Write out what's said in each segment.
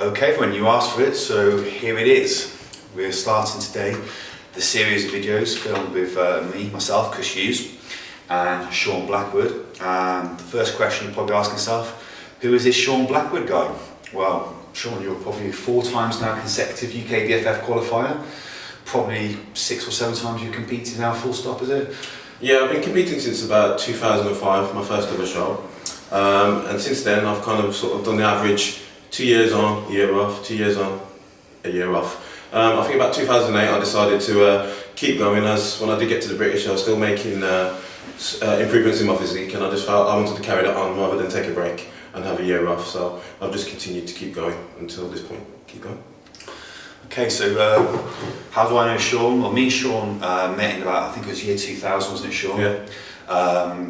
Okay everyone, you asked for it, so here it is. We're starting today the series of videos filmed with myself, Hughes, and Shaun Blackwood. And the first question you're probably asking yourself, who is this Shaun Blackwood guy? Well, Shaun, you're probably 4 times now consecutive UK BFF qualifier. Probably 6 or 7 times you've competed now, full stop, is it? Yeah, I've been competing since about 2005, my first ever show. And since then I've kind of sort of done the average 2 years on, a year off, 2 years on, a year off. I think about 2008 I decided to keep going, as when I did get to the British I was still making improvements in my physique, and I just felt I wanted to carry that on rather than take a break and have a year off. So I've just continued to keep going until this point. Keep going. Okay, so how do I know Shaun? Well, me and Shaun met in about, I think it was year 2000, wasn't it, Shaun? Yeah.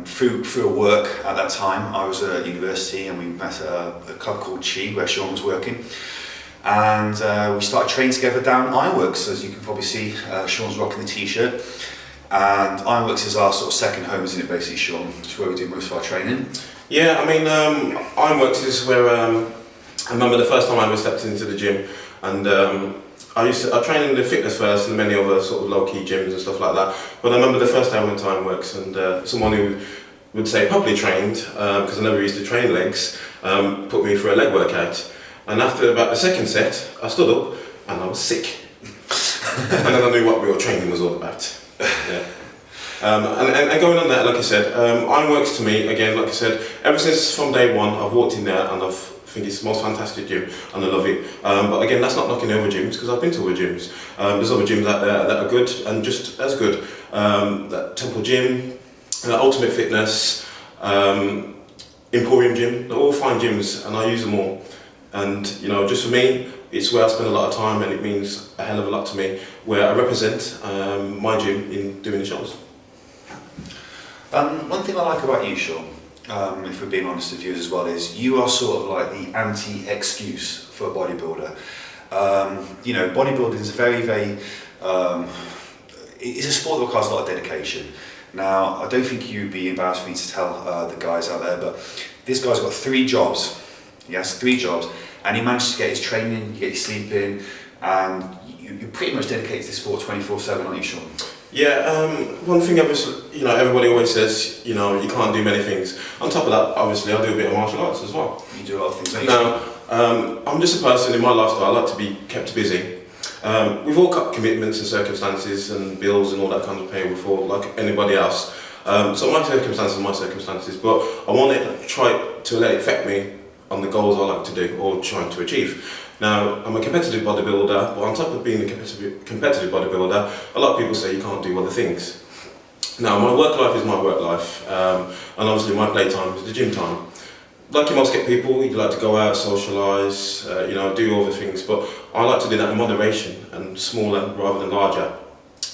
Through a work at that time. I was at university and we met at a club called Chi where Shaun was working, and we started training together down at Ironworks. As you can probably see, Shaun's rocking the t-shirt, and Ironworks is our sort of second home, isn't it, basically, Shaun? It's where we do most of our training. Yeah, I mean, Ironworks is where I remember the first time I ever stepped into the gym, and I trained in the fitness first and many other sort of low-key gyms and stuff like that. But I remember the first time I went to Ironworks, and someone who would say properly trained, because I never used to train legs, put me through a leg workout. And after about the second set, I stood up and I was sick. And then I knew what real training was all about. Yeah. And going on that, like I said, Ironworks to me, again, like I said, ever since from day one, I've walked in there and I think it's the most fantastic gym and I love it. But again, that's not knocking over gyms, because I've been to other gyms. There's other gyms out there that are good and just as good. That Temple Gym, Ultimate Fitness, Emporium Gym, they're all fine gyms and I use them all. And you know, just for me, it's where I spend a lot of time, and it means a hell of a lot to me, where I represent my gym in doing the shows. One thing I like about you, Shaun, if we're being honest with viewers as well, is you are sort of like the anti-excuse for a bodybuilder. You know, bodybuilding is it's a sport that requires a lot of dedication. Now, I don't think you'd be embarrassed for me to tell the guys out there, but this guy's got 3 jobs. Yes, 3 jobs, and he managed to get his training, you get your sleep in, and you're pretty much dedicated to the sport 24/7, aren't you, Shaun? Yeah, one thing obviously, you know, everybody always says, you know, you can't do many things. On top of that, obviously, I do a bit of martial arts as well. You do a lot of things, don't you? Now, I'm just a person in my lifestyle, I like to be kept busy. We've all got commitments and circumstances and bills and all that kind of pay before, like anybody else. So my circumstances, but I want to try to let it affect me on the goals I like to do or trying to achieve. Now, I'm a competitive bodybuilder, but on top of being a competitive bodybuilder, a lot of people say you can't do other things. Now, my work life is my work life, and obviously my playtime is the gym time. Like you most get people, you like to go out, socialise, you know, do all the things, but I like to do that in moderation and smaller rather than larger.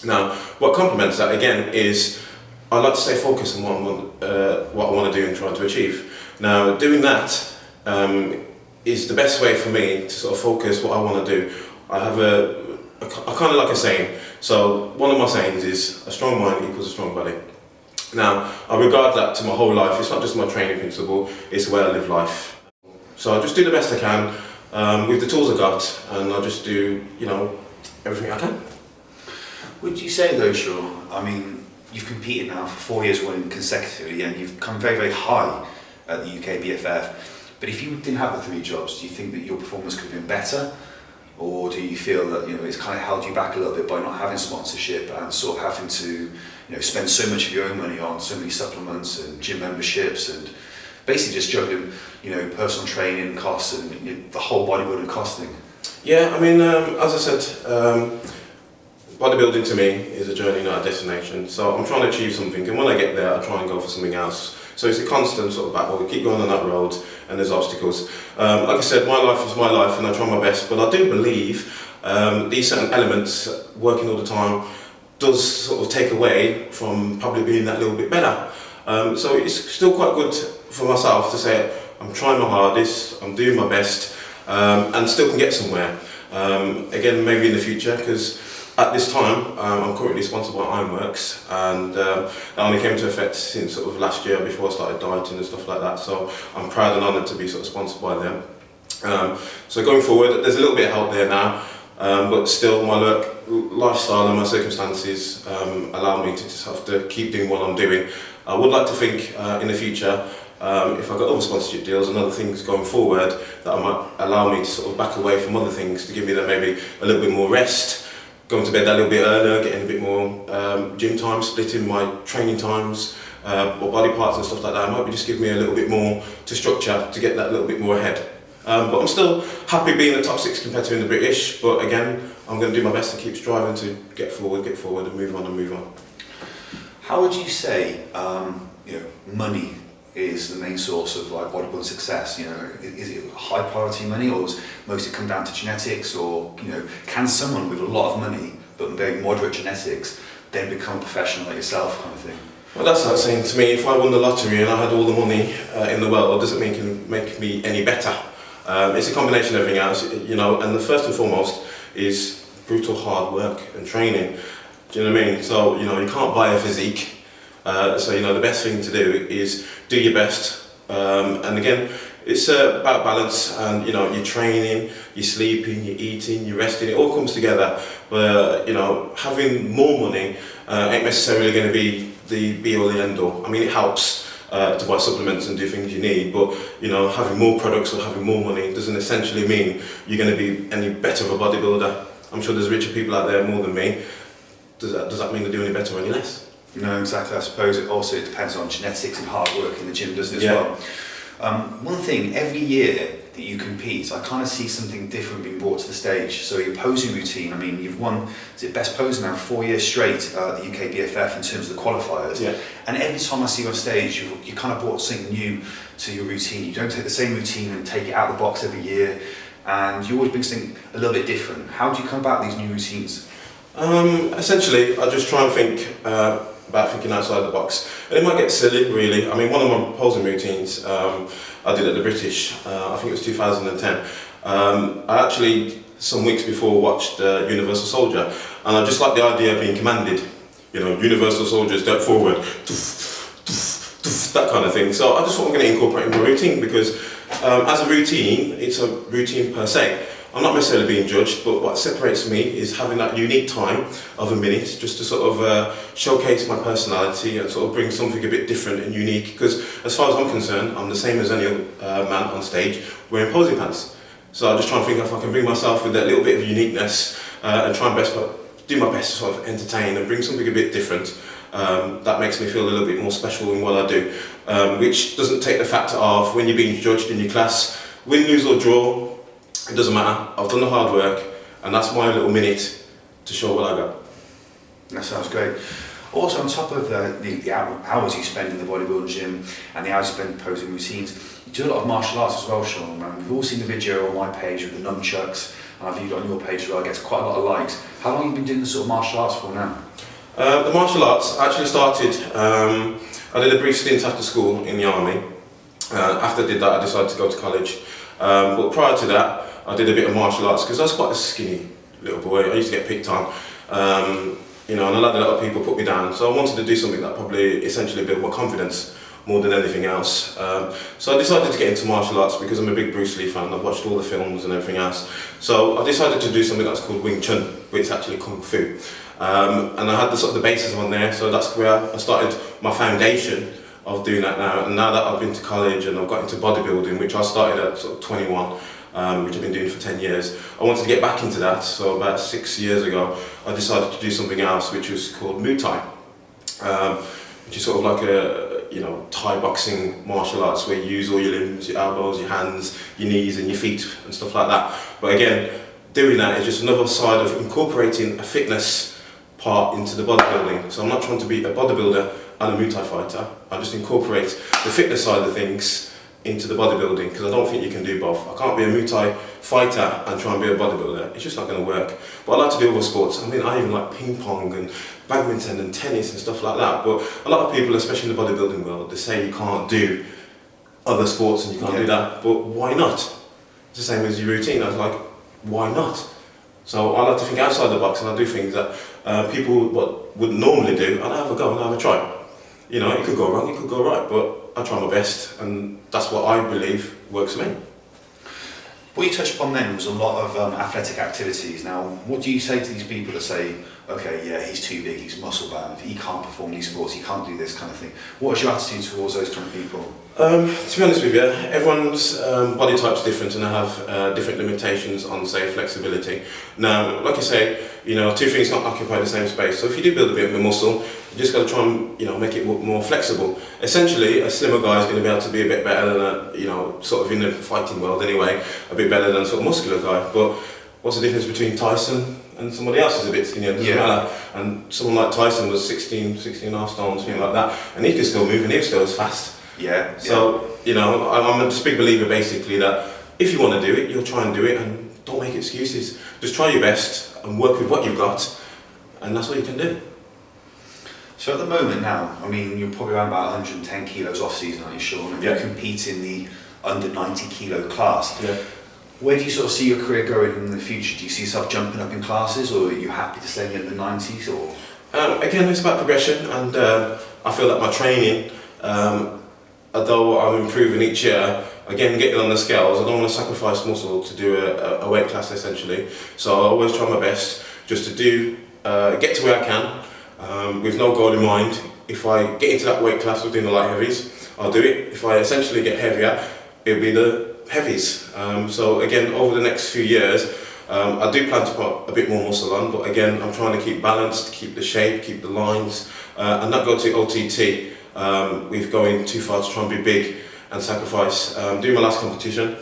Now, what complements that again is I like to stay focused on what I want to do and try to achieve. Now, doing that is the best way for me to sort of focus what I want to do. I have a kind of like a saying. So one of my sayings is a strong mind equals a strong body. Now, I regard that to my whole life. It's not just my training principle, it's the way I live life. So I just do the best I can with the tools I got, and I just do, you know, everything I can. Would you say though, Shaun, I mean, you've competed now for 4 years running consecutively, and you've come very, very high at the UK BFF. But if you didn't have the 3 jobs, do you think that your performance could have been better? Or do you feel that, you know, it's kind of held you back a little bit by not having sponsorship and sort of having to, you know, spend so much of your own money on so many supplements and gym memberships and basically just juggling, you know, personal training costs and, you know, the whole bodybuilding cost thing? Yeah, I mean, as I said, bodybuilding to me is a journey, not a destination. So I'm trying to achieve something, and when I get there, I try and go for something else. So it's a constant sort of battle. We keep going on that road, and there's obstacles. Like I said, my life is my life, and I try my best. But I do believe these certain elements, working all the time, does sort of take away from probably being that little bit better. So it's still quite good for myself to say I'm trying my hardest, I'm doing my best, and still can get somewhere. Again, maybe in the future, because at this time, I'm currently sponsored by Ironworks, and that only came into effect since sort of last year before I started dieting and stuff like that. So I'm proud and honoured to be sort of sponsored by them. So going forward, there's a little bit of help there now, but still my lifestyle and my circumstances allow me to just have to keep doing what I'm doing. I would like to think in the future, if I've got other sponsorship deals and other things going forward, that I might allow me to sort of back away from other things to give me maybe a little bit more rest, going to bed a little bit earlier, getting a bit more gym time, splitting my training times or body parts and stuff like that. It might be just give me a little bit more to structure to get that little bit more ahead. But I'm still happy being a top 6 competitor in the British, but again, I'm going to do my best to keep striving to get forward and move on. How would you say money is the main source of like bodybuilding success? Is it high priority money, or does mostly come down to genetics, or can someone with a lot of money but very moderate genetics then become a professional like yourself, kind of thing? Well, that's like saying to me, if I won the lottery and I had all the money in the world, does it make me any better? It's a combination of everything else, and the first and foremost is brutal hard work and training. Do you know what I mean? So, you can't buy a physique. So, the best thing to do is do your best. And again, it's about balance, and, you're training, you're sleeping, you're eating, you're resting, it all comes together. But, having more money ain't necessarily going to be the be-all, the end-all. I mean, it helps to buy supplements and do things you need, but, having more products or having more money doesn't essentially mean you're going to be any better of a bodybuilder. I'm sure there's richer people out there more than me. Does that mean they do any better or any less? No, exactly. I suppose it depends on genetics and hard work in the gym, doesn't it, as well? One thing, every year that you compete, I kind of see something different being brought to the stage. So your posing routine, I mean, you've won, best poser now 4 years straight, the UK BFF in terms of the qualifiers. Yeah. And every time I see you on stage, you kind of brought something new to your routine. You don't take the same routine and take it out of the box every year, and you always bring something a little bit different. How do you come about these new routines? Essentially, I just try and think about thinking outside the box. And it might get silly, really. I mean, one of my posing routines I did at the British, I think it was 2010. I actually, some weeks before, watched Universal Soldier, and I just like the idea of being commanded. Universal Soldier, step forward, that kind of thing. So I just thought I'm going to incorporate in my routine, because as a routine, it's a routine per se. I'm not necessarily being judged, but what separates me is having that unique time of a minute just to sort of showcase my personality and sort of bring something a bit different and unique, because as far as I'm concerned, I'm the same as any other man on stage wearing posing pants. So I just try and think if I can bring myself with that little bit of uniqueness and try and do my best to sort of entertain and bring something a bit different. That makes me feel a little bit more special in what I do, which doesn't take the fact of when you're being judged in your class, win, lose or draw, it doesn't matter. I've done the hard work, and that's my little minute to show what I got. That sounds great. Also, on top of the hours you spend in the bodybuilding gym and the hours you spend posing routines, you do a lot of martial arts as well, Shaun. We've all seen the video on my page with the nunchucks, and I've viewed it on your page as well. It gets quite a lot of likes. How long have you been doing this sort of martial arts for now? The martial arts actually started, I did a brief stint after school in the army. After I did that, I decided to go to college. But prior to that, I did a bit of martial arts because I was quite a skinny little boy. I used to get picked on, and a lot of people put me down. So I wanted to do something that probably essentially built my confidence more than anything else. So I decided to get into martial arts because I'm a big Bruce Lee fan. I've watched all the films and everything else. So I decided to do something that's called Wing Chun, which is actually Kung Fu. And I had the sort of the basis on there, so that's where I started my foundation of doing that now. And now that I've been to college and I've got into bodybuilding, which I started at sort of 21, which I've been doing for 10 years, I wanted to get back into that. So about 6 years ago, I decided to do something else, which was called Muay Thai, which is sort of like a Thai boxing martial arts where you use all your limbs, your elbows, your hands, your knees and your feet and stuff like that. But again, doing that is just another side of incorporating a fitness part into the bodybuilding. So I'm not trying to be a bodybuilder and a Muay Thai fighter. I just incorporate the fitness side of things into the bodybuilding, because I don't think you can do both. I can't be a Muay Thai fighter and try and be a bodybuilder. It's just not going to work. But I like to do other sports. I mean, I even like ping pong and badminton and tennis and stuff like that. But a lot of people, especially in the bodybuilding world, they say you can't do other sports and you can't do that. But why not? It's the same as your routine. I was like, why not? So I like to think outside the box, and I do things that people wouldn't normally do, and I have a go and I have a try. It could go wrong, it could go right, but I try my best, and that's what I believe works for me. What you touched upon then was a lot of athletic activities. Now, what do you say to these people that say, okay, yeah, he's too big, he's muscle bound, he can't perform these sports, he can't do this kind of thing? What's your attitude towards those kind of people? To be honest with you, everyone's body type's different and they have different limitations on, say, flexibility. Now, like I say, you know, two things can't occupy the same space. So if you do build a bit of a muscle, you just got to try and, you know, make it more flexible. Essentially, a slimmer guy is going to be able to be a bit better than a, you know, sort of in the fighting world anyway, a bit better than a sort of muscular guy. But what's the difference between Tyson and somebody else who's a bit skinnier? Doesn't matter. And someone like Tyson was 16 and a half stone, something like that, and he could still move and he was still as fast. Yeah. So, you know, I'm a big believer basically that if you want to do it, you'll try and do it and don't make excuses. Just try your best and work with what you've got, and that's all you can do. So at the moment now, I mean, you're probably around about 110 kilos off season, aren't you, Shaun? And you compete in the under 90 kilo class. Yeah. Where do you sort of see your career going in the future? Do you see yourself jumping up in classes, or are you happy to stay in the 90s? Or again, it's about progression, and I feel that my training, although I'm improving each year, again, getting on the scales, I don't want to sacrifice muscle to do a weight class essentially. So I always try my best just to do, get to where I can, with no goal in mind. If I get into that weight class within the light heavies, I'll do it. If I essentially get heavier, it'll be the heavies. So again, over the next few years, I do plan to put a bit more muscle on, but again, I'm trying to keep balanced, keep the shape, keep the lines, and not go to OTT. With going too far to try and be big and sacrifice. Doing my last competition,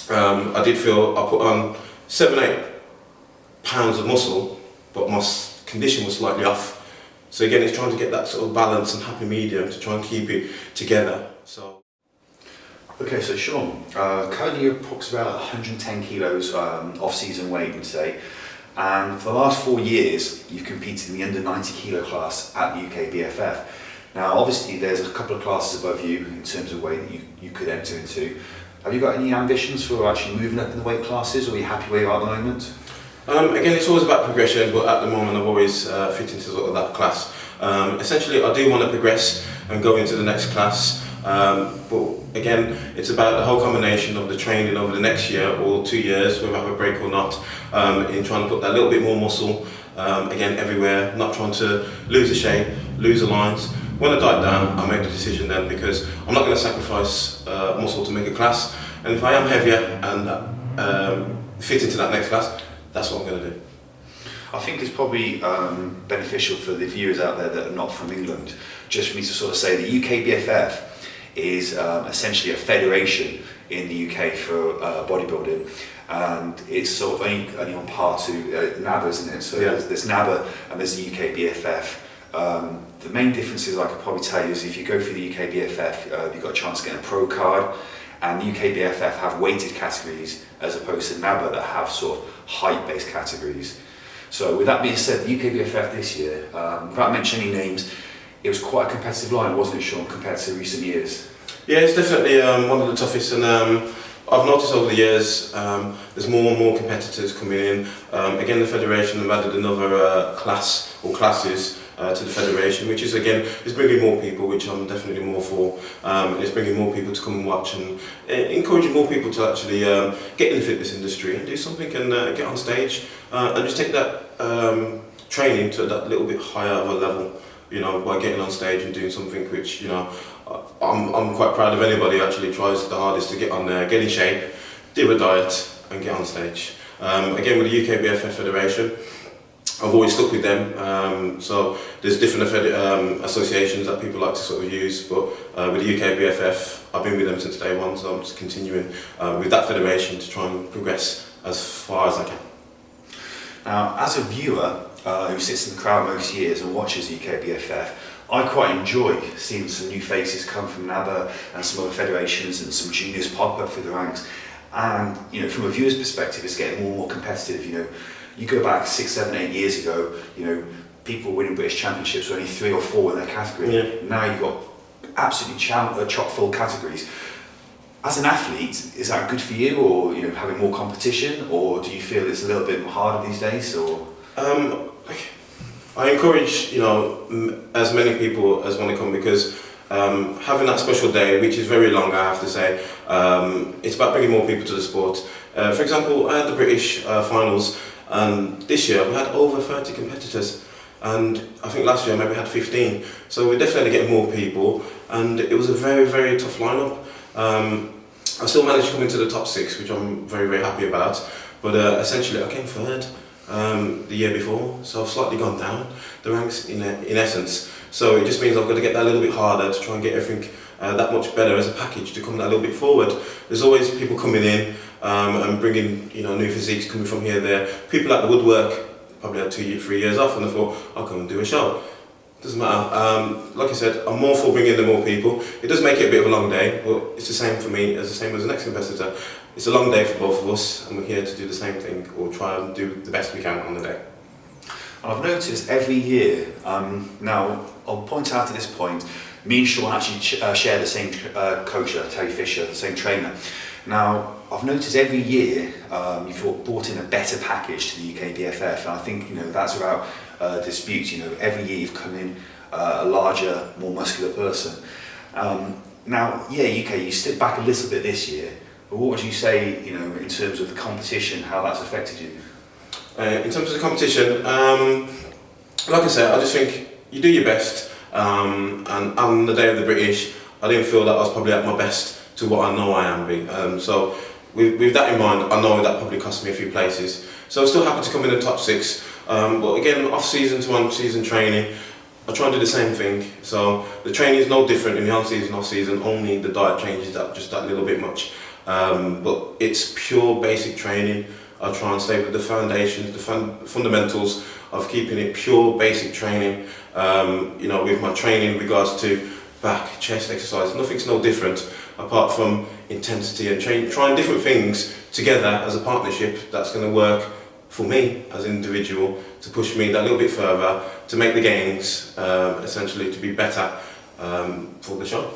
I did feel I put on 7-8 pounds of muscle, but my condition was slightly off. So again, it's trying to get that sort of balance and happy medium to try and keep it together. So. Okay, so Shaun, currently you're approximately about 110 kilos off-season weight, we'd say, and for the last 4 years you've competed in the under 90 kilo class at the UK BFF. Now, obviously, there's a couple of classes above you in terms of weight that you could enter into. Have you got any ambitions for actually moving up in the weight classes, or are you happy where you are at the moment? Again, it's always about progression, but at the moment I've always fit into sort of that class. Essentially, I do want to progress and go into the next class, but again, it's about the whole combination of the training over the next year or 2 years, whether I have a break or not, in trying to put that little bit more muscle, again, everywhere, not trying to lose the shape, lose the lines. When I diet down, I make the decision then, because I'm not going to sacrifice muscle to make a class, and if I am heavier and fit into that next class, that's what I'm going to do. I think it's probably beneficial for the viewers out there that are not from England, just for me to sort of say the UK BFF is essentially a federation in the UK for bodybuilding, and it's sort of only on par to NABBA, isn't it? So there's NABBA and there's the UK BFF. The main differences I could probably tell you is if you go through the UK BFF, you've got a chance of getting a pro card, and the UK BFF have weighted categories as opposed to NABBA that have sort of height-based categories. So with that being said, the UK BFF this year, without mentioning any names, it was quite a competitive line, wasn't it, Shaun, compared to recent years? Yeah, it's definitely one of the toughest, and I've noticed over the years there's more and more competitors coming in. Again, the federation have added another class or classes to the federation, which is again is bringing more people, which I'm definitely more for, and it's bringing more people to come and watch and encouraging more people to actually get in the fitness industry and do something and get on stage and just take that training to that little bit higher of a level, you know, by getting on stage and doing something which, you know, I'm quite proud of anybody who actually tries the hardest to get on there, get in shape, do a diet and get on stage. Again, with the UK BFF Federation, I've always stuck with them, so there's different associations that people like to sort of use, but with the UK BFF, I've been with them since day one, so I'm just continuing with that federation to try and progress as far as I can. Now, as a viewer who sits in the crowd most years and watches UK BFF, I quite enjoy seeing some new faces come from NABBA and some other federations and some juniors pop up through the ranks. And, you know, from a viewer's perspective, it's getting more and more competitive. You know, you go back 6, 7, 8 years ago, you know, people winning British Championships were only 3 or 4 in their category. Yeah. Now you've got absolutely chock-full categories. As an athlete, is that good for you, or, you know, having more competition, or do you feel it's a little bit harder these days, or? I encourage, you know, as many people as want to come, because having that special day, which is very long, I have to say, it's about bringing more people to the sport. For example, I had the British finals, and this year we had over 30 competitors, and I think last year maybe we had 15. So we're definitely getting more people, and it was a very, very tough lineup. I still managed to come into the top 6, which I'm very, very happy about. But essentially, I came third the year before, so I've slightly gone down the ranks in essence. So it just means I've got to get that a little bit harder to try and get everything that much better as a package to come that little bit forward. There's always people coming in and bringing new physiques coming from here, there. People at the woodwork probably had 2 or 3 years off, and I thought I'll come and do a show. Doesn't matter. Like I said, I'm more for bringing in more people. It does make it a bit of a long day, but it's the same for me as the same as the next competitor. It's a long day for both of us, and we're here to do the same thing, or try and do the best we can on the day. I've noticed every year, now I'll point out at this point, me and Shaun actually share the same coach, Terry Fisher, the same trainer. Now, I've noticed every year you've brought in a better package to the UK BFF, and I think that's without dispute. Every year you've come in a larger, more muscular person. Now, UK, you stepped back a little bit this year, but what would you say, in terms of the competition, how that's affected you? In terms of the competition, like I said, I just think you do your best, and on the day of the British, I didn't feel that I was probably at my best to what I know I am being. So with that in mind, I know that probably cost me a few places. So I'm still happy to come in the top 6, but again, off-season to on-season training, I try and do the same thing. So the training is no different in the on-season, off-season, only the diet changes just that little bit much. But it's pure basic training. I try and stay with the foundations, the fundamentals of keeping it pure basic training. With my training in regards to back, chest exercise, nothing's no different apart from intensity and trying different things together as a partnership that's going to work for me as an individual to push me that little bit further, to make the gains, essentially to be better for the show.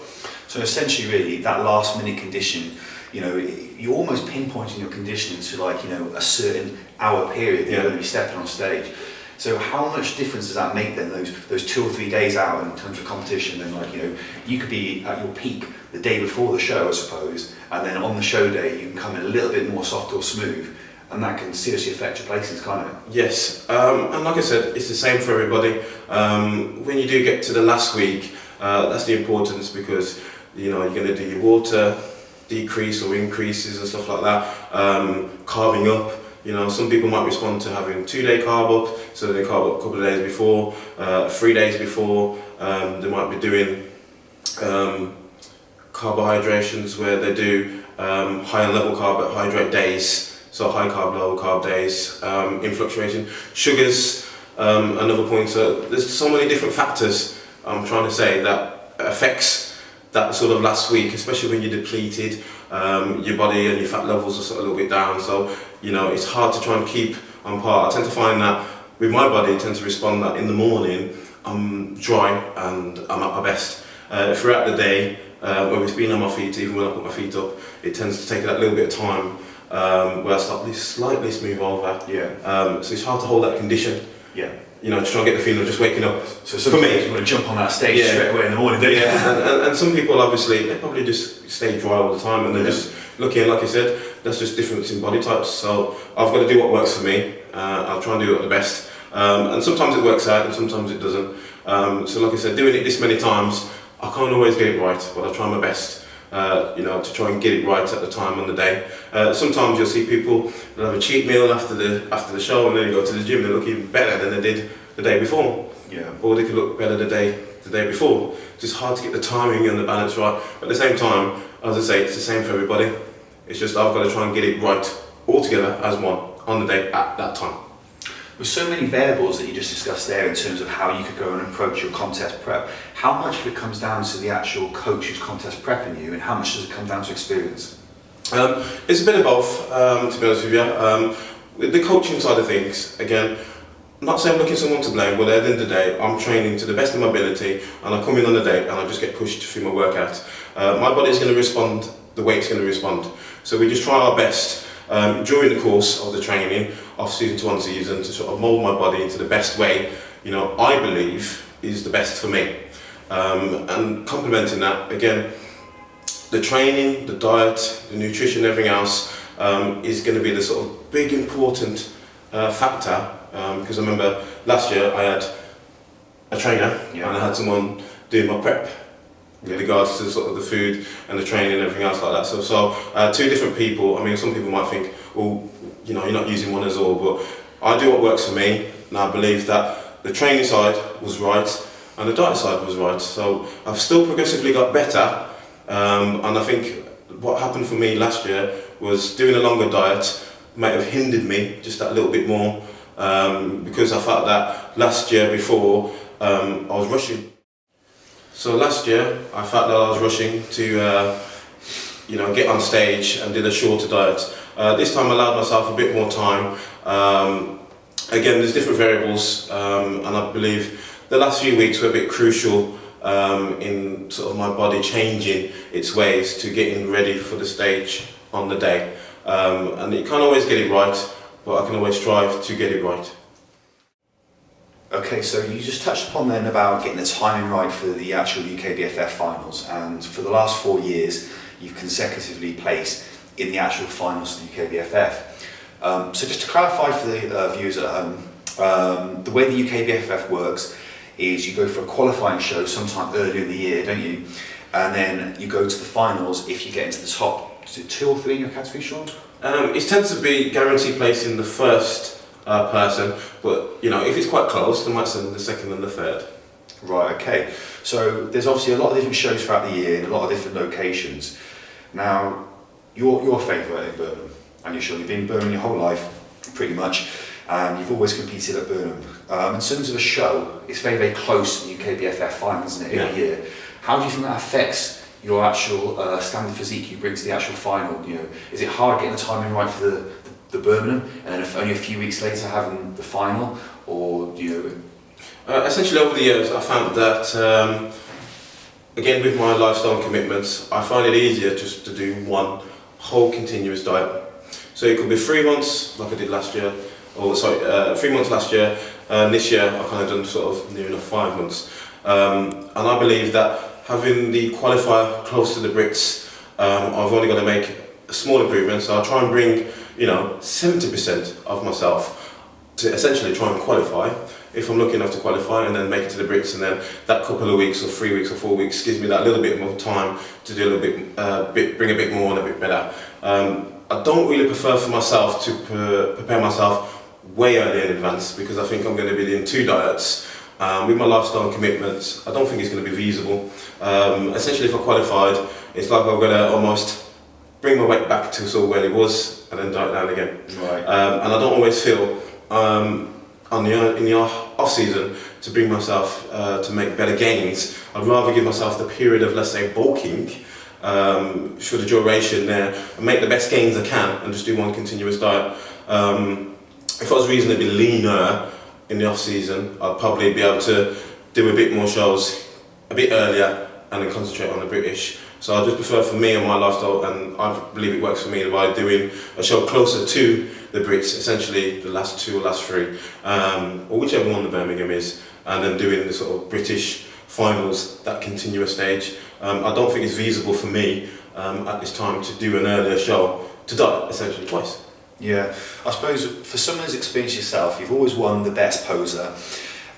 So essentially, really, that last minute condition, you're almost pinpointing your conditioning to a certain hour period that you're going to be stepping on stage. So how much difference does that make then, those 2 or 3 days out in terms of competition? And you could be at your peak the day before the show, I suppose, and then on the show day you can come in a little bit more soft or smooth, and that can seriously affect your placings, can't it? Yes, and like I said, it's the same for everybody. When you do get to the last week, that's the importance, because you're going to do your water decrease or increases and stuff like that, carving up. Some people might respond to having 2-day carb up, so they carb up a couple of days before, 3 days before. They might be doing carbohydrations where they do higher level carbohydrate days, so high carb, low carb days, in fluctuation. Sugars, another point. So there's so many different factors, I'm trying to say, that affects that sort of last week, especially when you're depleted, your body and your fat levels are sort of a little bit down. So it's hard to try and keep on par. I tend to find that with my body, I tend to respond that in the morning I'm dry and I'm at my best. Throughout the day, when it's been on my feet, even when I put my feet up, it tends to take that little bit of time where I start to slightly smooth over. Yeah. So it's hard to hold that condition. Yeah. To try and get the feeling of just waking up. So for me, you want to jump on that stage straight away in the morning, don't you? Yeah, and some people obviously, they probably just stay dry all the time, and they're just looking, like I said, that's just difference in body types. So I've got to do what works for me. I'll try and do it at the best. And sometimes it works out and sometimes it doesn't. So like I said, doing it this many times, I can't always get it right, but I try my best, to try and get it right at the time on the day. Sometimes you'll see people that have a cheat meal after the show, and then you go to the gym, they look even better than they did the day before. Yeah. Or they could look better the day before. It's just hard to get the timing and the balance right. But at the same time, as I say, it's the same for everybody. It's just I've got to try and get it right all together as one on the day at that time. With so many variables that you just discussed there in terms of how you could go and approach your contest prep, how much of it comes down to the actual coach who's contest prepping you, and how much does it come down to experience? It's a bit of both, to be honest with you. With the coaching side of things, again, I'm not saying I'm looking for someone to blame, but at the end of the day, I'm training to the best of my ability, and I come in on the day and I just get pushed through my workout. My body's going to respond the way it's going to respond. So we just try our best during the course of the training, off season to on season, to sort of mould my body into the best way, I believe is the best for me. And complementing that, again, the training, the diet, the nutrition, everything else is going to be the sort of big important factor. Because I remember last year I had a trainer and I had someone doing my prep with regards to sort of the food and the training and everything else like that. So two different people. I mean, some people might think, well, you know, you're not using one as all, but I do what works for me, and I believe that the training side was right and the diet side was right. So I've still progressively got better, and I think what happened for me last year was doing a longer diet might have hindered me just that little bit more, because I felt that last year before I was rushing. So last year I felt that I was rushing to get on stage and did a shorter diet. This time I allowed myself a bit more time. Again, there's different variables, and I believe the last few weeks were a bit crucial in sort of my body changing its ways to getting ready for the stage on the day. And you can't always get it right, but I can always strive to get it right. Okay, so you just touched upon then about getting the timing right for the actual UKBFF finals, and for the last 4 years you've consecutively placed in the actual finals of the UKBFF. So just to clarify for the viewers at home, the way the UKBFF works is you go for a qualifying show sometime earlier in the year, don't you? And then you go to the finals if you get into the top, is it 2 or 3 in your category, Shaun? It tends to be guaranteed place in the first person, but you know, if it's quite close, they might send the second and the third. Right, okay. So there's obviously a lot of different shows throughout the year in a lot of different locations. Now, your favourite in Birmingham, and you've been in Birmingham your whole life, pretty much, and you've always competed at Birmingham. In terms of a show, it's very, very close to the UKBFF finals, isn't it, every year. How do you think that affects your actual standard physique you bring to the actual final? You know, is it hard getting the timing right for the Birmingham, and then if only a few weeks later having the final, or essentially over the years I found that again, with my lifestyle commitments, I find it easier just to do one whole continuous diet. So it could be 3 months like I did last year, 3 months last year, and this year I've kind of done sort of near enough 5 months, and I believe that having the qualifier close to the Brits, I've only got to make a small improvement. So I'll try and bring 70% of myself to essentially try and qualify, if I'm lucky enough to qualify, and then make it to the Brits, and then that couple of weeks or 3 weeks or 4 weeks gives me that little bit more time to do a little bit, bring a bit more and a bit better. I don't really prefer for myself to prepare myself way early in advance, because I think I'm going to be doing 2 diets. With my lifestyle commitments, I don't think it's going to be feasible. Essentially, if I qualified, it's like I'm going to almost bring my weight back to sort of where it was and then diet down again. Right. And I don't always feel in the off season to bring myself to make better gains. I'd rather give myself the period of, let's say, bulking for the duration there and make the best gains I can and just do one continuous diet. If I was reasonably leaner in the off season, I'd probably be able to do a bit more shows a bit earlier and then concentrate on the British. So I just prefer for me and my lifestyle, and I believe it works for me, by doing a show closer to the Brits, essentially the last 2 or last 3, or whichever one the Birmingham is, and then doing the sort of British finals, that continuous stage. I don't think it's feasible for me at this time to do an earlier show, to diet essentially twice. Yeah, I suppose for someone who's experienced yourself, you've always won the best poser,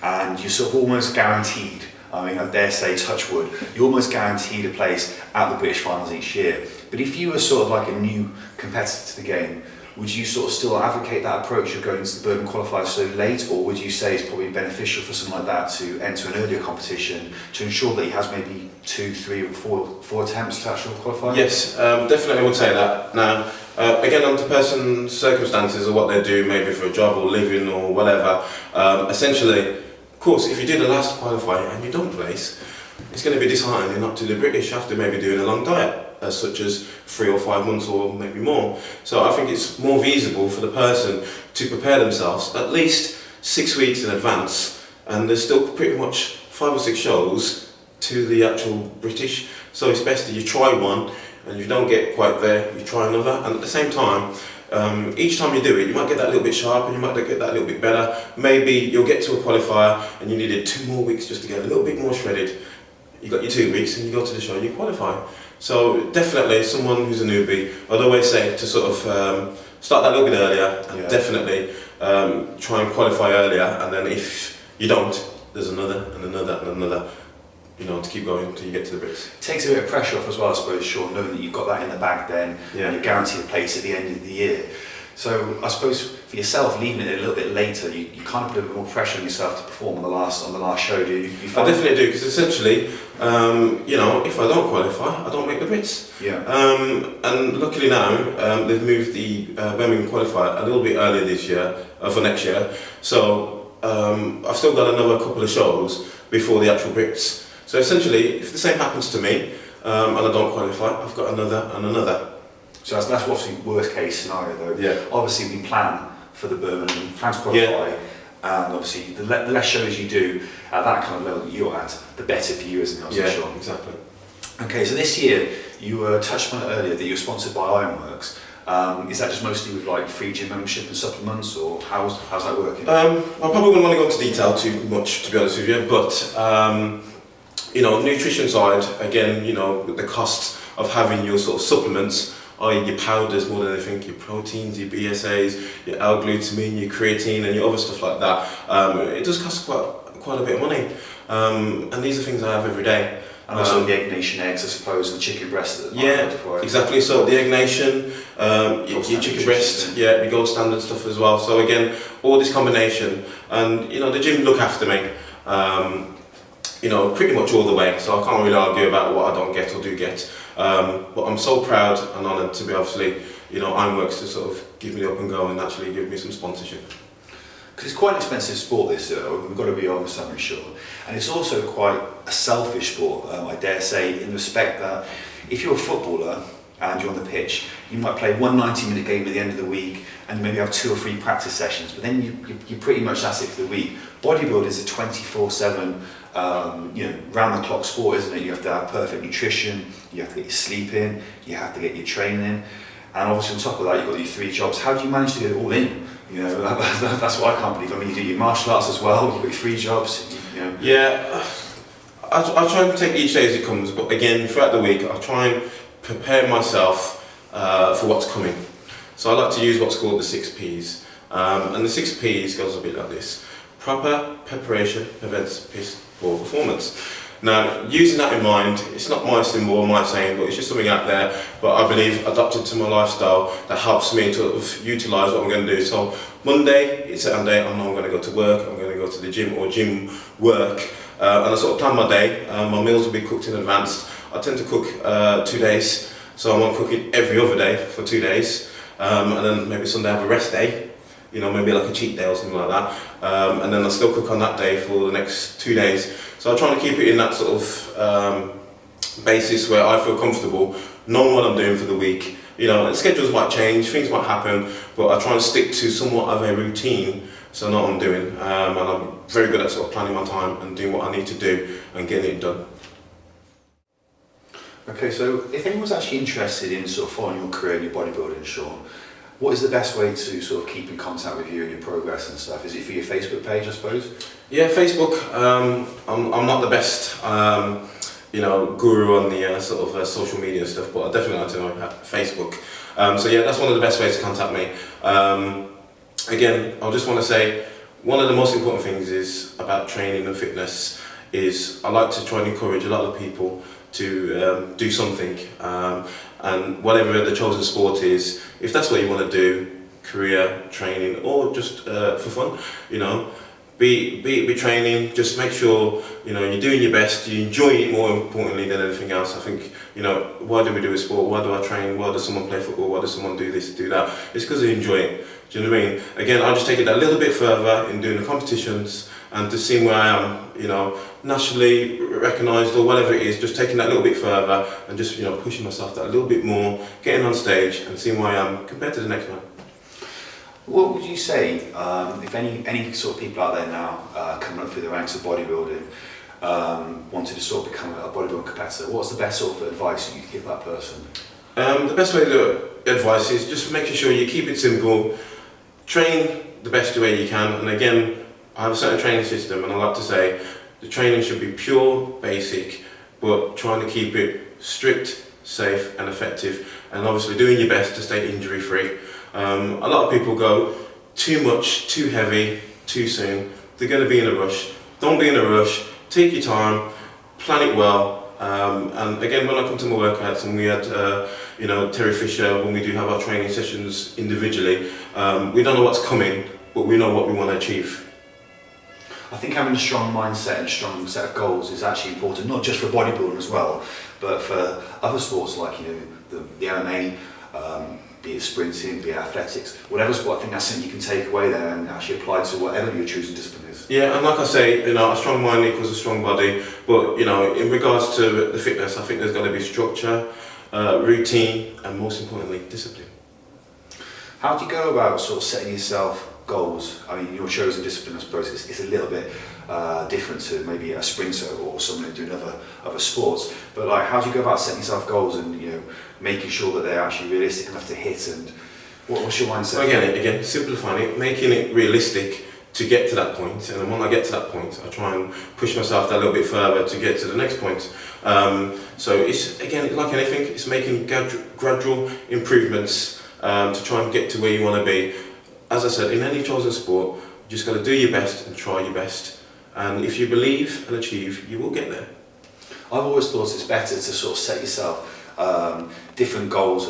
and you're sort of almost guaranteed, I mean, I dare say, touch wood, you're almost guaranteed a place at the British finals each year. But if you were sort of like a new competitor to the game, would you sort of still advocate that approach of going into the Birmingham qualifiers so late, or would you say it's probably beneficial for someone like that to enter an earlier competition to ensure that he has maybe 2, 3 or 4 attempts to actually qualify? Yes, definitely would say that. Now, again, on to person's circumstances or what they do, maybe for a job or living or whatever. Essentially, of course, if you do the last qualifier and you don't place, it's going to be disheartening not to the British after maybe doing a long diet, such as 3 or 5 months or maybe more. So I think it's more feasible for the person to prepare themselves at least 6 weeks in advance, and there's still pretty much 5 or 6 shows to the actual British. So it's best that you try one, and if you don't get quite there, you try another. And at the same time, each time you do it, you might get that little bit sharper, you might get that little bit better. Maybe you'll get to a qualifier and you needed 2 more weeks just to get a little bit more shredded. you got your 2 weeks and you go to the show and you qualify. So definitely someone who's a newbie, I'd always say to sort of start that a little bit earlier and definitely try and qualify earlier, and then if you don't, there's another and another and another, you know, to keep going until you get to the Brits. It takes a bit of pressure off as well, I suppose, Shaun, knowing that you've got that in the bag then, and you're guaranteed a place at the end of the year. So I suppose for yourself, leaving it a little bit later, you kind of put a bit more pressure on yourself to perform on the last show. Do you I definitely do, because essentially, you know, if I don't qualify, I don't make the Brits. Yeah. And luckily now, they've moved the Birmingham qualifier a little bit earlier this year, for next year. So I've still got another couple of shows before the actual Brits. So essentially, if the same happens to me and I don't qualify, I've got another and another. So that's obviously worst case scenario though. Yeah. Obviously we plan for the Birmingham, plan to qualify, and obviously the less shows you do at that kind of level that you're at, the better for you, isn't it? Yeah, exactly. Okay, so this year you touched on it earlier that you're sponsored by Ironworks. Is that just mostly with like free gym membership and supplements, or how's that working? I probably wouldn't want to go into detail too much, to be honest with you, but you know, nutrition side, again, you know, the cost of having your sort of supplements, i.e. your powders more than anything, your proteins, your BSAs, your L-glutamine, your creatine and your other stuff like that, it does cost quite a bit of money, and these are things I have every day. And also the Egg Nation eggs, I suppose, and the chicken breast. Exactly. So the Egg Nation, your chicken breast, the gold standard stuff as well. So again, all this combination, and you know, the gym look after me, you know, pretty much all the way. So I can't really argue about what I don't get or do get. But I'm so proud and honoured to be obviously, you know, Ironworks to sort of give me the up and go and actually give me some sponsorship. Because it's quite an expensive sport, this, we've got to be honest, I'm sure. And it's also quite a selfish sport, I dare say, in the respect that if you're a footballer and you're on the pitch, you might play one 90-minute game at the end of the week and maybe have 2 or 3 practice sessions, but then you pretty much that's it for the week. Bodybuilding is a 24/7, you know, round-the-clock sport, isn't it? You have to have perfect nutrition, you have to get your sleep in, you have to get your training in, and obviously on top of that you've got your 3 jobs. How do you manage to get it all in? You know, that's what I can't believe. I mean, you do your martial arts as well, you've got your 3 jobs, you know. Yeah, I try and take each day as it comes, but again, throughout the week, I try and prepare myself for what's coming. So I like to use what's called the 6 Ps. And the 6 Ps goes a bit like this. Proper preparation prevents piss poor performance. Now, using that in mind, it's not my symbol or my saying, but it's just something out there, but I believe adopted to my lifestyle that helps me to sort of utilise what I'm going to do. So Monday, it's Saturday, I know I'm going to go to work, I'm going to go to the gym or gym work, and I sort of plan my day. My meals will be cooked in advance. I tend to cook 2 days, so I'm cooking every other day for 2 days, and then maybe Sunday I have a rest day, you know, maybe like a cheat day or something like that, and then I still cook on that day for the next 2 days. So I'm trying to keep it in that sort of basis where I feel comfortable, knowing what I'm doing for the week. You know, schedules might change, things might happen, but I try and stick to somewhat of a routine, so I know what I'm doing, and I'm very good at sort of planning my time and doing what I need to do and getting it done. Okay, so if anyone's actually interested in sort of following your career in your bodybuilding, Shaun, what is the best way to sort of keep in contact with you and your progress and stuff? Is it for your Facebook page, I suppose? Yeah, Facebook. I'm not the best, you know, guru on the sort of social media stuff, but I definitely like to know Facebook. So yeah, that's one of the best ways to contact me. Again, I just want to say, one of the most important things is about training and fitness is I like to try and encourage a lot of people to do something, and whatever the chosen sport is, if that's what you want to do, career, training, or just for fun, you know, be training. Just make sure, you know, you're doing your best, you enjoy it more importantly than anything else. I think, you know, why do we do a sport? Why do I train? Why does someone play football? Why does someone do this, do that? It's because they enjoy it. Do you know what I mean? Again, I just take it a little bit further in doing the competitions and to see where I am, you know, nationally recognised or whatever it is, just taking that little bit further and just, you know, pushing myself that a little bit more, getting on stage and seeing where I am compared to the next man. What would you say, if any sort of people out there now coming up through the ranks of bodybuilding, wanted to sort of become a bodybuilding competitor, what's the best sort of advice you could give that person? The best way to advise is just making sure you keep it simple, train the best way you can, and again, I have a certain training system and I like to say the training should be pure, basic, but but trying to keep it strict, safe and effective, and obviously doing your best to stay injury free. A lot of people go too much, too heavy, too soon. They're going to be in a rush. Don't be in a rush. Take your time, plan it well. And again, when I come to my workouts, and we had, Terry Fisher, when we do have our training sessions individually, we don't know what's coming, but we know what we want to achieve. I think having a strong mindset and a strong set of goals is actually important, not just for bodybuilding as well, but for other sports like the MMA, be it sprinting, be it athletics, whatever sport. I think that's something you can take away there and actually apply to whatever your choosing discipline is. Yeah, and like I say, a strong mind equals a strong body, but in regards to the fitness, I think there's got to be structure, routine, and most importantly, discipline. How do you go about sort of setting yourself goals? I mean, your chosen discipline, I suppose, is a little bit different to maybe a sprinter or someone who's doing other sports. But like, how do you go about setting yourself goals and making sure that they're actually realistic enough to hit? And what's your mindset? Again, simplifying it, making it realistic to get to that point. And then when I get to that point, I try and push myself that little bit further to get to the next point. So it's, again, like anything, it's making gradual improvements to try and get to where you want to be. As I said, in any chosen sport, you just got to do your best and try your best. And if you believe and achieve, you will get there. I've always thought it's better to sort of set yourself different goals,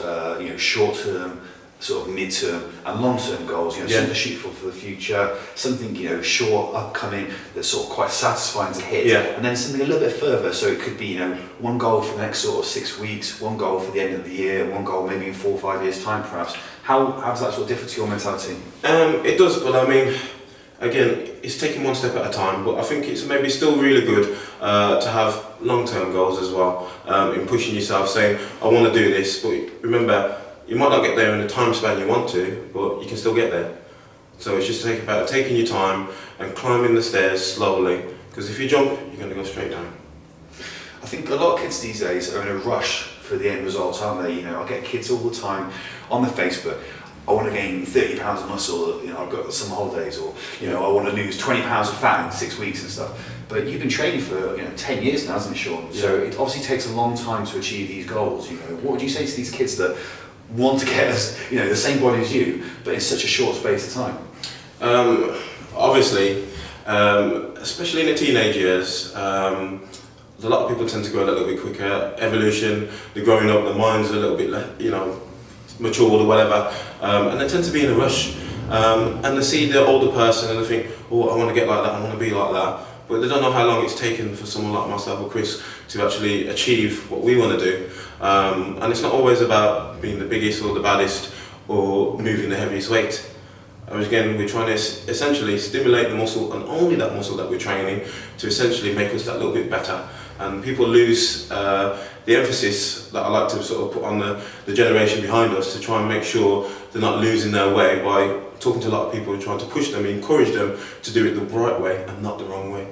short-term, sort of mid-term and long-term goals, something to shoot for the future, something, short, upcoming, that's sort of quite satisfying to hit, and then something a little bit further, so it could be, one goal for the next sort of 6 weeks, one goal for the end of the year, one goal maybe in 4 or 5 years' time perhaps. How does that sort of differ to your mentality? It does, but I mean, again, it's taking one step at a time, but I think it's maybe still really good to have long-term goals as well, in pushing yourself, saying, I want to do this, but remember, you might not get there in the time span you want to, but you can still get there. So it's just about taking your time and climbing the stairs slowly, because if you jump, you're going to go straight down. I think a lot of kids these days are in a rush for the end results, aren't they? I get kids all the time on the Facebook. I want to gain 30 pounds of muscle, I've got some holidays, or I want to lose 20 pounds of fat in 6 weeks and stuff. But you've been training for 10 years now, hasn't it, Shaun? Yeah. So it obviously takes a long time to achieve these goals. What would you say to these kids that want to get the same body as you, but in such a short space of time? Obviously, especially in the teenage years, a lot of people tend to go a little bit quicker. Evolution, they're growing up, their minds are a little bit, matured or whatever, and they tend to be in a rush. And they see the older person and they think, oh, I want to get like that, I want to be like that. But they don't know how long it's taken for someone like myself or Chris to actually achieve what we want to do. And it's not always about being the biggest or the baddest or moving the heaviest weight. Again, we're trying to essentially stimulate the muscle, and only that muscle that we're training, to essentially make us that little bit better. And people lose the emphasis that I like to sort of put on the generation behind us, to try and make sure they're not losing their way by talking to a lot of people and trying to push them, encourage them to do it the right way and not the wrong way.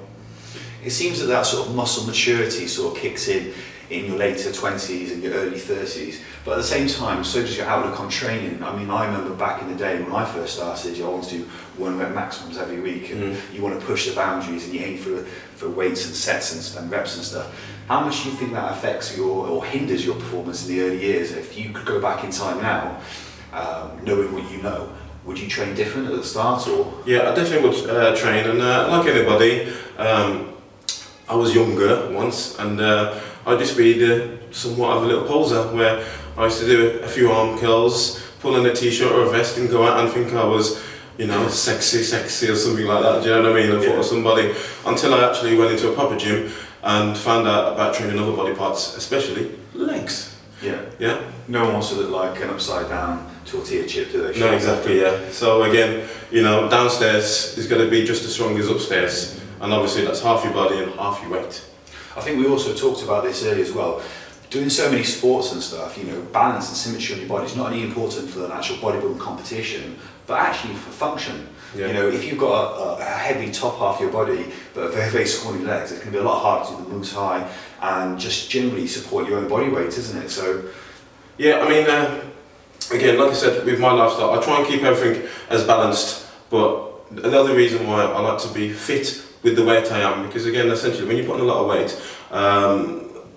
It seems that sort of muscle maturity sort of kicks in your later 20s and your early 30s, but at the same time, so does your outlook on training. I mean, I remember back in the day when I first started, I wanted to do 1 rep maximums every week, and you want to push the boundaries and you aim for weights and sets and reps and stuff. How much do you think that affects or hinders your performance in the early years? If you could go back in time now, knowing what you know, would you train different at the start? Or? Yeah, I definitely would train, and like anybody, I was younger once, and I'd just be somewhat of a little poser, where I used to do a few arm curls, pull on a t-shirt or a vest and go out and think I was, sexy or something like that, do you know what I mean? I thought I was somebody, until I actually went into a proper gym and found out about training other body parts, especially legs. Yeah. No one wants to look like an upside down tortilla chip, do they? No, exactly, yeah. So again, downstairs is going to be just as strong as upstairs, and obviously that's half your body and half your weight. I think we also talked about this earlier as well. Doing so many sports and stuff, balance and symmetry on your body is not only important for an actual bodybuilding competition, but actually for function. Yeah. If you've got a heavy top half of your body, but very, very scrawny legs, it's going to be a lot harder to do the moves high and just generally support your own body weight, isn't it? So, yeah, I mean, again, like I said, with my lifestyle, I try and keep everything as balanced, but another reason why I like to be fit with the weight I am, because again, essentially, when you put on a lot of weight,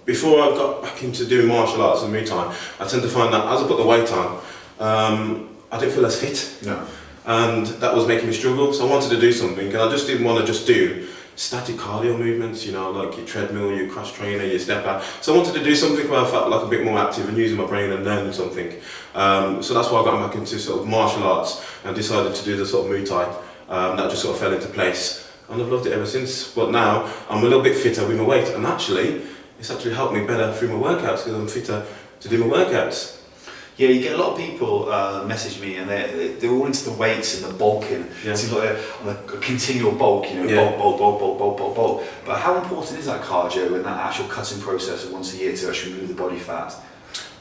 before I got back into doing martial arts and Muay Thai, I tend to find that as I put the weight on, I didn't feel as fit. No. And that was making me struggle, so I wanted to do something, and I just didn't want to just do static cardio movements, you know, like your treadmill, your cross trainer, your stepper. So I wanted to do something where I felt like a bit more active and using my brain and learning something. So that's why I got back into sort of martial arts and decided to do the sort of Muay Thai. That just sort of fell into place, and I've loved it ever since. But now I'm a little bit fitter with my weight, and actually, it's actually helped me better through my workouts because I'm fitter to do my workouts. Yeah, you get a lot of people message me, and they're all into the weights and the bulking. Yeah. It seems like they're on a continual bulk, you know, Yeah. bulk. But how important is that cardio and that actual cutting process of once a year to actually remove the body fat?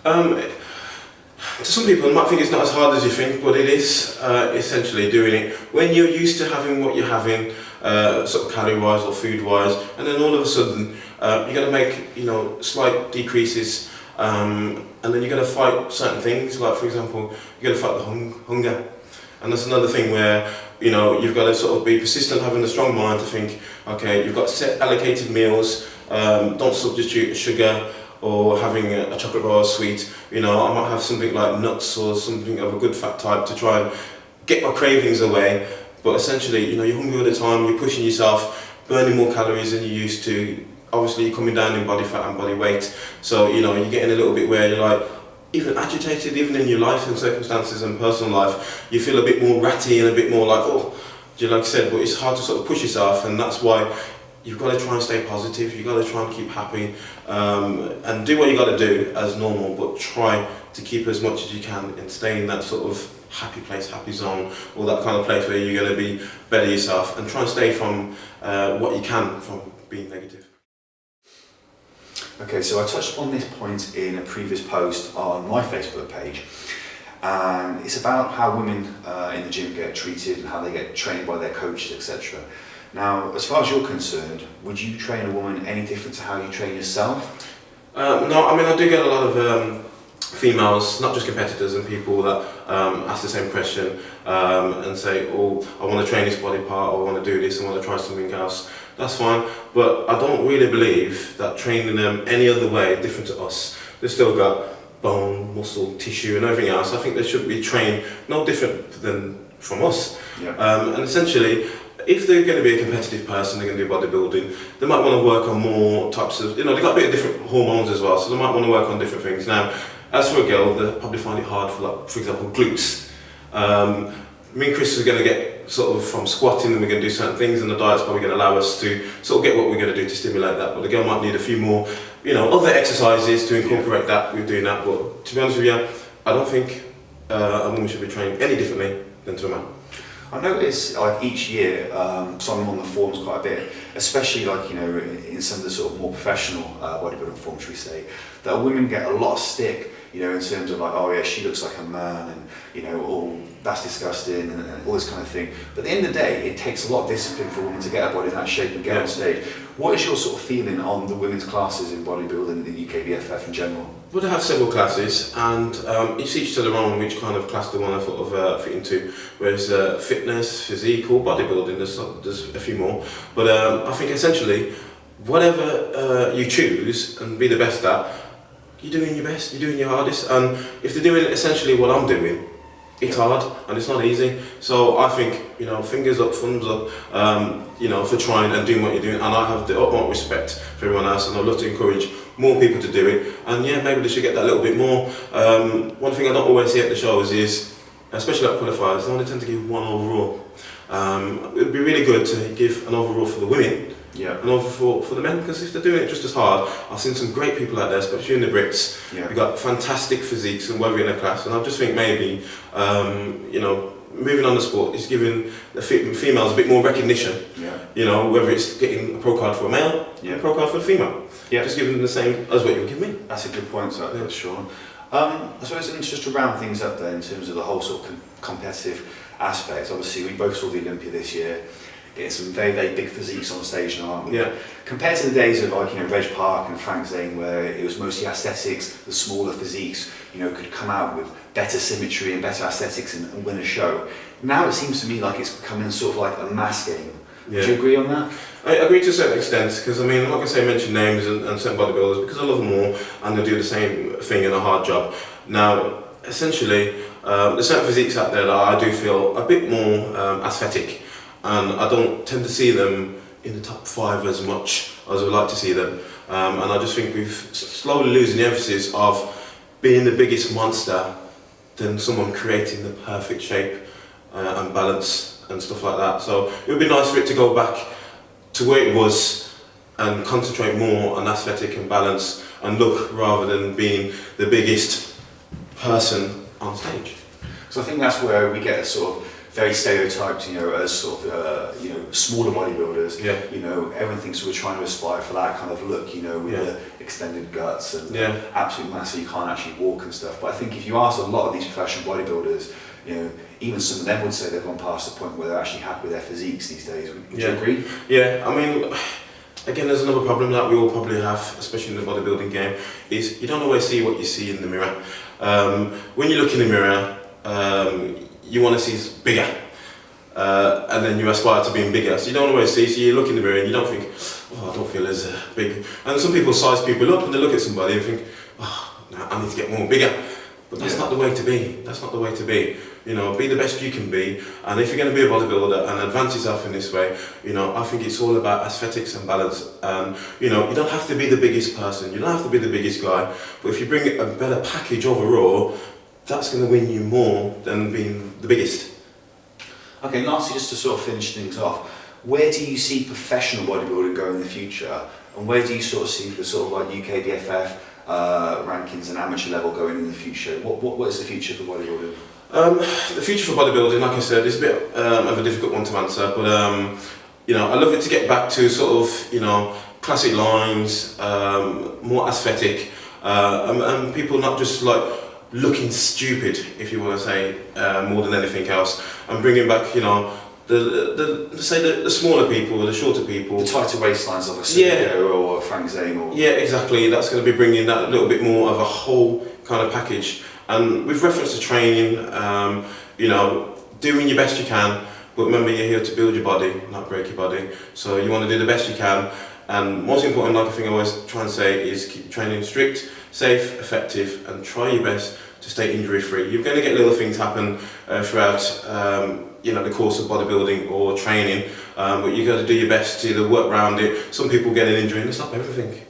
To some people, it might think it's not as hard as you think, but it is essentially doing it when you're used to having what you're having, sort of calorie-wise or food-wise, and then all of a sudden you're going to make, you know, slight decreases. And then you're going to fight certain things, like for example, you're going to fight the hunger. And that's another thing where, you know, you've got to sort of be persistent, having a strong mind to think, okay, you've got set allocated meals, don't substitute sugar or having a chocolate bar or sweet. You know, I might have something like nuts or something of a good fat type to try and get my cravings away. But essentially, you know, you're hungry all the time, you're pushing yourself, burning more calories than you used to. Obviously, you're coming down in body fat and body weight, so you know you're getting a little bit where you're like even agitated, even in your life and circumstances and personal life. You feel a bit more ratty and a bit more like, oh, like I said, but it's hard to sort of push yourself, and that's why you've got to try and stay positive. You've got to try and keep happy and do what you got to do as normal, but try to keep as much as you can and stay in that sort of happy place, happy zone, or that kind of place where you're going to be better yourself, and try and stay from what you can from being negative. Okay, so I touched upon this point in a previous post on my Facebook page, and it's about how women in the gym get treated and how they get trained by their coaches, etc. Now, as far as you're concerned, would you train a woman any different to how you train yourself? No, I mean, I do get a lot of females, not just competitors, and people that ask the same question and say, oh, I want to train this body part, or I want to do this, I want to try something else. That's fine, but I don't really believe that training them any other way different to us. They've still got bone, muscle, tissue and everything else. I think they should be trained no different than from us. Yeah. And essentially, if they're going to be a competitive person, they're going to do bodybuilding, they might want to work on more types of, you know, they've got a bit of different hormones as well, so they might want to work on different things. Now, as for a girl, they'll probably find it hard for, like, for example, glutes. Me and Chris are going to get sort of from squatting, and we're going to do certain things, and the diet's probably going to allow us to sort of get what we're going to do to stimulate that. But the girl might need a few more, you know, other exercises to incorporate that with doing that. But to be honest with you, I don't think a woman should be trained any differently than to a man. I notice like each year, so I'm on the forums quite a bit, especially like, you know, in some of the sort of more professional bodybuilding forums, should we say, that women get a lot of stick, you know, in terms of like, oh yeah, she looks like a man, and you know, oh, that's disgusting, and all this kind of thing. But at the end of the day, it takes a lot of discipline for a woman to get her body in that shape and get on stage. What is your sort of feeling on the women's classes in bodybuilding in the UK BFF in general? Well, they have several classes, and each to their own which kind of class they want to sort of fit into. Whereas fitness, physique, or bodybuilding, there's a few more. But I think essentially, whatever you choose and be the best at, you're doing your best, you're doing your hardest. And if they're doing essentially what I'm doing, it's hard and it's not easy. So I think, you know, fingers up, thumbs up, you know, for trying and doing what you're doing. And I have the utmost respect for everyone else, and I'd love to encourage more people to do it. And yeah, maybe they should get that little bit more. One thing I don't always see at the shows is, especially at qualifiers, they only tend to give one overall. It would be really good to give an overall for the women. Yeah. And over for the men, because if they're doing it just as hard, I've seen some great people out there, especially in the Brits. Yeah. They've got fantastic physiques and whether in their class, and I just think maybe, you know, moving on the sport is giving the females a bit more recognition. Yeah. You know, whether it's getting a pro card for a male, and a pro card for a female. Yeah. Just giving them the same as what you would give me. That's a good point, Shaun. I suppose, and just to round things up there in terms of the whole sort of competitive aspects, obviously we both saw the Olympia this year, getting some very, very big physiques on stage now, aren't we? Yeah. Compared to the days of like, you know, Reg Park and Frank Zane, where it was mostly aesthetics, the smaller physiques, you know, could come out with better symmetry and better aesthetics and win a show. Now it seems to me like it's becoming sort of like a mass game Would you agree on that? I agree to a certain extent, because I mean, I'm not going to say mention names and certain bodybuilders, because I love them all and they do the same thing in a hard job. Now, essentially, there's certain physiques out there that I do feel a bit more aesthetic, and I don't tend to see them in the top 5 as much as I would like to see them. And I just think we've slowly losing the emphasis of being the biggest monster than someone creating the perfect shape and balance and stuff like that. So it would be nice for it to go back to where it was and concentrate more on aesthetic and balance and look, rather than being the biggest person on stage. So I think that's where we get a sort of very stereotyped, as sort of, smaller bodybuilders. Yeah. Everyone thinks we're trying to aspire for that kind of look, with the extended guts and absolute mass, so you can't actually walk and stuff. But I think if you ask a lot of these professional bodybuilders, even some of them would say they've gone past the point where they're actually happy with their physiques these days. Would you agree? Yeah, I mean, again, there's another problem that we all probably have, especially in the bodybuilding game, is you don't always see what you see in the mirror. When you look in the mirror, you want to see bigger, and then you aspire to being bigger. So you don't always see, so you look in the mirror and you don't think, oh, I don't feel as big. And some people size people up and they look at somebody and think, oh, I need to get more bigger. But that's not the way to be. That's not the way to be. Be the best you can be. And if you're going to be a bodybuilder and advance yourself in this way, I think it's all about aesthetics and balance. And, you don't have to be the biggest person. You don't have to be the biggest guy. But if you bring a better package overall, that's going to win you more than being the biggest. Okay, lastly, just to sort of finish things off, where do you see professional bodybuilding going in the future? And where do you sort of see the sort of like UK BFF rankings and amateur level going in the future? What is the future for bodybuilding? The future for bodybuilding, like I said, is a bit of a difficult one to answer, but I love it to get back to sort of classic lines, more aesthetic, and people not just like looking stupid, if you want to say, more than anything else, and bringing back the smaller people, the shorter people, the tighter waistlines of a Silvio or a Frank Zane, or exactly. That's going to be bringing that little bit more of a whole kind of package. And with reference to training, doing your best you can, but remember you're here to build your body, not break your body. So you want to do the best you can, and most important, like I think I always try and say, is keep training strict, safe, effective, and try your best to stay injury free. You're going to get little things happen throughout the course of bodybuilding or training, but you've got to do your best to either work around it. Some people get an injury and it's not everything.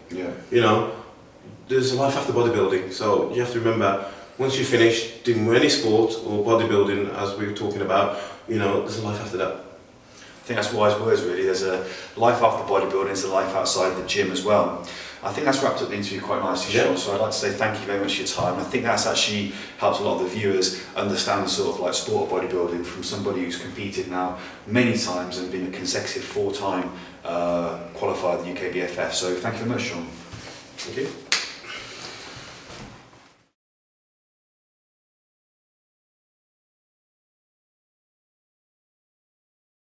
There's a life after bodybuilding, so you have to remember, once you finish doing any sport or bodybuilding, as we were talking about, there's a life after that. I think that's wise words, really. There's a life after bodybuilding, there's a life outside the gym as well. I think that's wrapped up the interview quite nicely, Shaun. So I'd like to say thank you very much for your time. I think that's actually helped a lot of the viewers understand the sort of like sport of bodybuilding from somebody who's competed now many times and been a consecutive 4-time qualified UK BFF. So thank you very much, Shaun. Thank you.